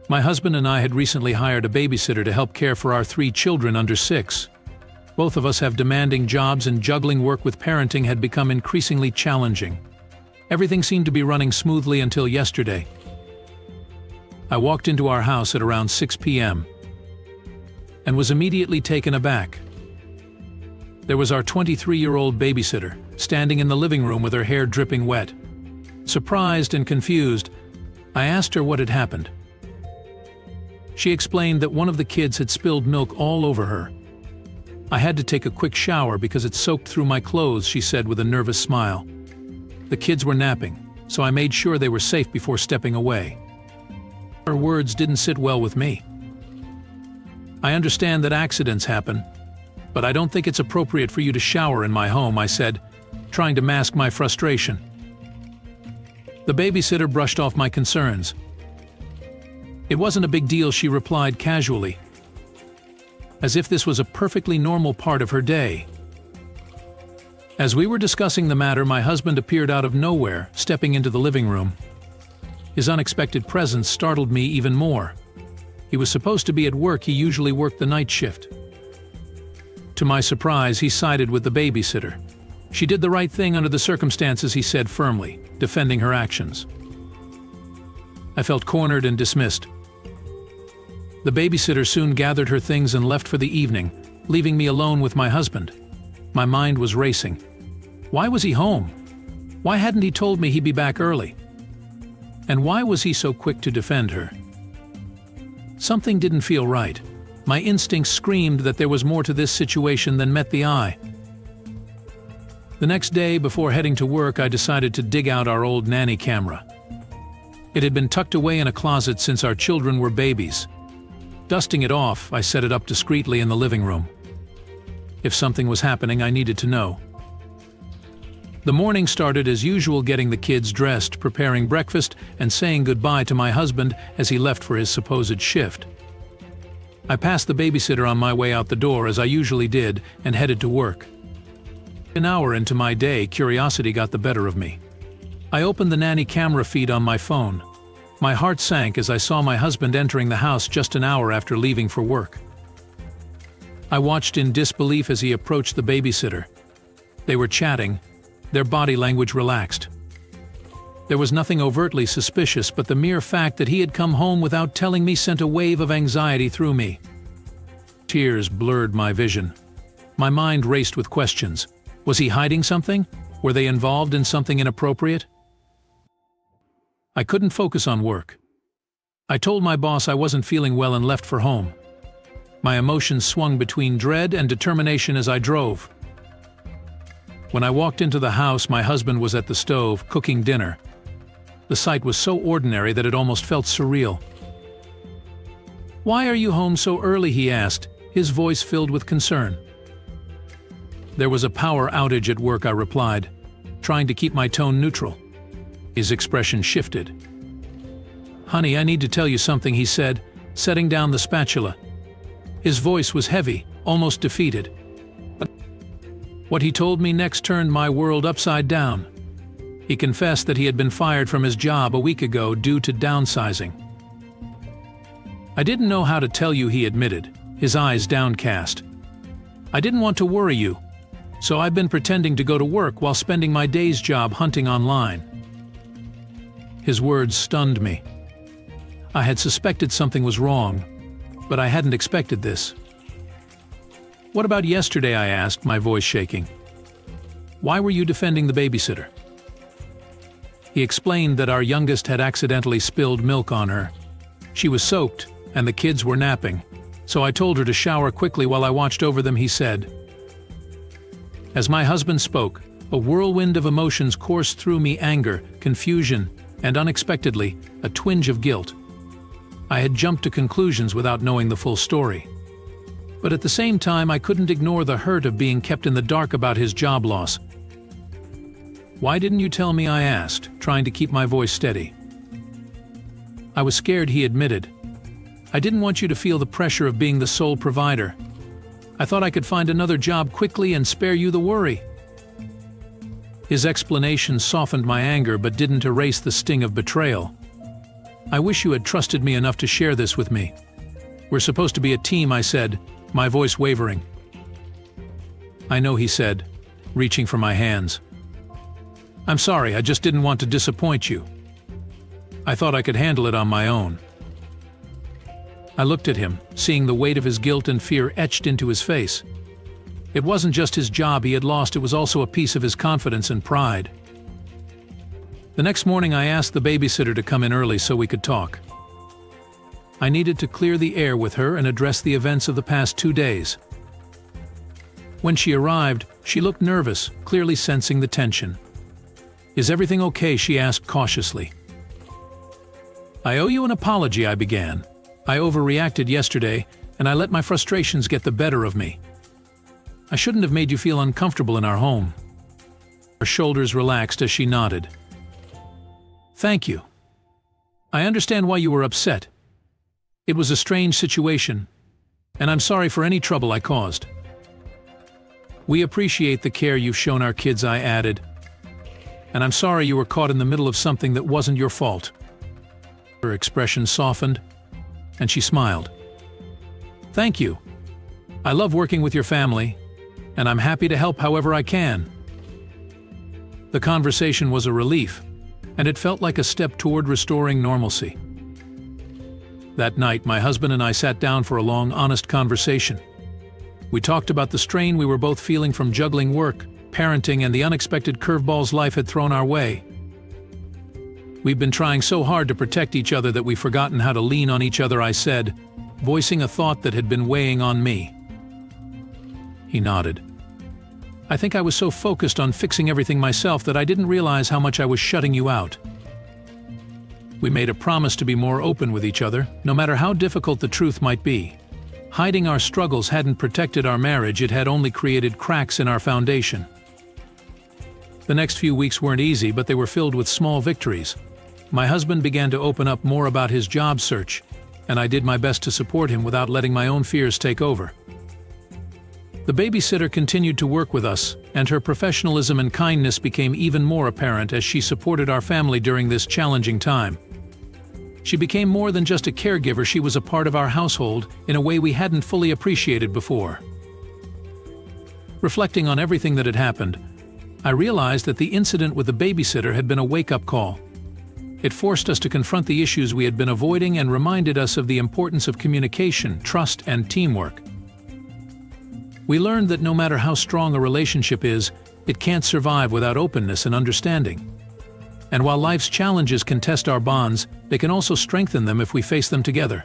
My husband and I had recently hired a babysitter to help care for our 3 children under 6. Both of us have demanding jobs, and juggling work with parenting had become increasingly challenging. Everything seemed to be running smoothly until yesterday. I walked into our house at around 6 p.m. and was immediately taken aback. There was our 23-year-old babysitter, standing in the living room with her hair dripping wet. Surprised and confused, I asked her what had happened. She explained that one of the kids had spilled milk all over her. I had to take a quick shower because it soaked through my clothes, she said with a nervous smile. The kids were napping, so I made sure they were safe before stepping away. Her words didn't sit well with me. I understand that accidents happen, but I don't think it's appropriate for you to shower in my home, I said, trying to mask my frustration. The babysitter brushed off my concerns. It wasn't a big deal, she replied casually, as if this was a perfectly normal part of her day. As we were discussing the matter, my husband appeared out of nowhere, stepping into the living room. His unexpected presence startled me even more. He was supposed to be at work. He usually worked the night shift. To my surprise, he sided with the babysitter. She did the right thing under the circumstances, he said firmly, defending her actions. I felt cornered and dismissed. The babysitter soon gathered her things and left for the evening, leaving me alone with my husband. My mind was racing. Why was he home? Why hadn't he told me he'd be back early? And why was he so quick to defend her? Something didn't feel right. My instincts screamed that there was more to this situation than met the eye. The next day, before heading to work, I decided to dig out our old nanny camera. It had been tucked away in a closet since our children were babies. Dusting it off, I set it up discreetly in the living room. If something was happening, I needed to know. The morning started as usual, getting the kids dressed, preparing breakfast, and saying goodbye to my husband as he left for his supposed shift. I passed the babysitter on my way out the door, as I usually did, and headed to work. An hour into my day, curiosity got the better of me. I opened the nanny camera feed on my phone. My heart sank as I saw my husband entering the house just an hour after leaving for work. I watched in disbelief as he approached the babysitter. They were chatting, their body language relaxed. There was nothing overtly suspicious, but the mere fact that he had come home without telling me sent a wave of anxiety through me. Tears blurred my vision. My mind raced with questions. Was he hiding something? Were they involved in something inappropriate? I couldn't focus on work. I told my boss I wasn't feeling well and left for home. My emotions swung between dread and determination as I drove. When I walked into the house, my husband was at the stove, cooking dinner. The sight was so ordinary that it almost felt surreal. "Why are you home so early?" he asked, his voice filled with concern. "There was a power outage at work," I replied, trying to keep my tone neutral. His expression shifted. "Honey, I need to tell you something," he said, setting down the spatula. His voice was heavy, almost defeated. What he told me next turned my world upside down. He confessed that he had been fired from his job a week ago due to downsizing. "I didn't know how to tell you," he admitted, his eyes downcast. "I didn't want to worry you, so I've been pretending to go to work while spending my day's job hunting online." His words stunned me. I had suspected something was wrong, but I hadn't expected this. "What about yesterday?" I asked, my voice shaking. "Why were you defending the babysitter?" He explained that our youngest had accidentally spilled milk on her. She was soaked, and the kids were napping, so I told her to shower quickly while I watched over them, he said. As my husband spoke, a whirlwind of emotions coursed through me: anger, confusion, and unexpectedly, a twinge of guilt. I had jumped to conclusions without knowing the full story. But at the same time, I couldn't ignore the hurt of being kept in the dark about his job loss. "Why didn't you tell me?" I asked, trying to keep my voice steady. "I was scared," he admitted. "I didn't want you to feel the pressure of being the sole provider. I thought I could find another job quickly and spare you the worry." His explanation softened my anger but didn't erase the sting of betrayal. I wish you had trusted me enough to share this with me. We're supposed to be a team, I said, my voice wavering. I know, he said, reaching for my hands. I'm sorry, I just didn't want to disappoint you. I thought I could handle it on my own. I looked at him, seeing the weight of his guilt and fear etched into his face. It wasn't just his job he had lost, it was also a piece of his confidence and pride. The next morning I asked the babysitter to come in early so we could talk. I needed to clear the air with her and address the events of the past 2 days. When she arrived, she looked nervous, clearly sensing the tension. Is everything okay? She asked cautiously. I owe you an apology, I began. I overreacted yesterday, and I let my frustrations get the better of me. I shouldn't have made you feel uncomfortable in our home. Her shoulders relaxed as she nodded. Thank you. I understand why you were upset. It was a strange situation, and I'm sorry for any trouble I caused. We appreciate the care you've shown our kids, I added. And I'm sorry you were caught in the middle of something that wasn't your fault. Her expression softened, and she smiled. Thank you. I love working with your family, and I'm happy to help however I can. The conversation was a relief, and it felt like a step toward restoring normalcy. That night, my husband and I sat down for a long, honest conversation. We talked about the strain we were both feeling from juggling work, parenting, and the unexpected curveballs life had thrown our way. We've been trying so hard to protect each other that we've forgotten how to lean on each other, I said, voicing a thought that had been weighing on me. He nodded. I think I was so focused on fixing everything myself that I didn't realize how much I was shutting you out. We made a promise to be more open with each other, no matter how difficult the truth might be. Hiding our struggles hadn't protected our marriage, it had only created cracks in our foundation. The next few weeks weren't easy, but they were filled with small victories. My husband began to open up more about his job search, and I did my best to support him without letting my own fears take over. The babysitter continued to work with us, and her professionalism and kindness became even more apparent as she supported our family during this challenging time. She became more than just a caregiver, she was a part of our household in a way we hadn't fully appreciated before. Reflecting on everything that had happened, I realized that the incident with the babysitter had been a wake-up call. It forced us to confront the issues we had been avoiding and reminded us of the importance of communication, trust, and teamwork. We learned that no matter how strong a relationship is, it can't survive without openness and understanding. And while life's challenges can test our bonds, they can also strengthen them if we face them together.